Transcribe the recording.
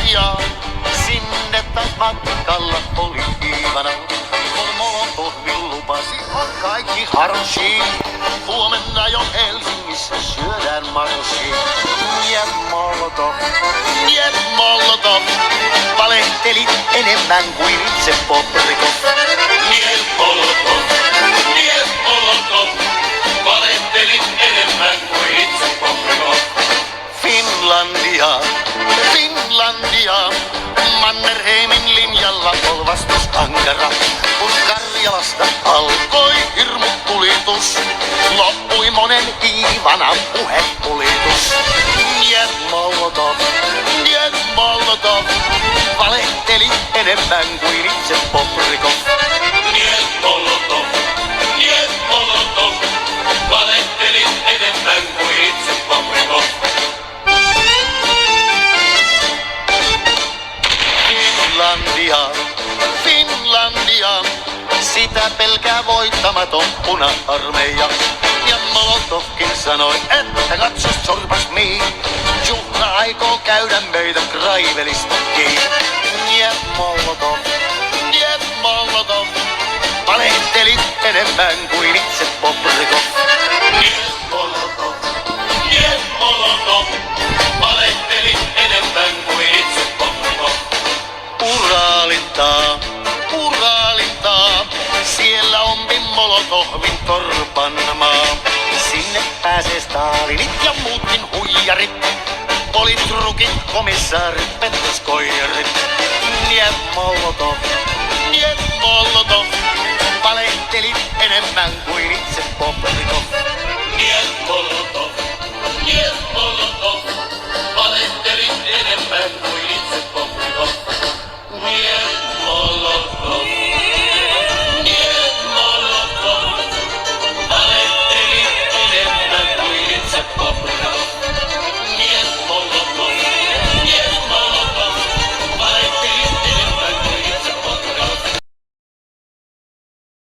Finlandia. Sinne taas matkalla oli Iivana, kun Molotovin lupasi on kaikki harshi. Huomenna jo Helsingissä syödään marssi. Niet Molotov, valehteli enemmän kuin itse Bobrikov. Niet Molotov, valehteli enemmän kuin itse Bobrikov. Finlandia, Mannerheimin linjalla polvastus ankara. Kun Karjalasta alkoi hirmutulitus, loppui monen Iivanan puhepulitus. Niet Molotov, valehteli enemmän kuin itse Bobrikov. Niet Molotov, valehteli enemmän kuin itse Bobrikov. Finlandia, sitä pelkää voittamaton puna-armeija. Ja Molotovkin sanoi, että katso sorpas miin, Juhla aikoo käydä meitä Kraivelista kiinni. Niet Molotov, valehteli enemmän kuin itse Bobrikov. Niet Molotov, valehteli enemmän kuin itse Bobrikov. Uraalintaa, siellä on Molotovin torpanmaa. Sinne pääsee Stalinit ja muutkin huijarit, politrukit, komissaarit, pettuskoijarit. Niet Molotov, valehteli enemmän kuin itse Bobrikov.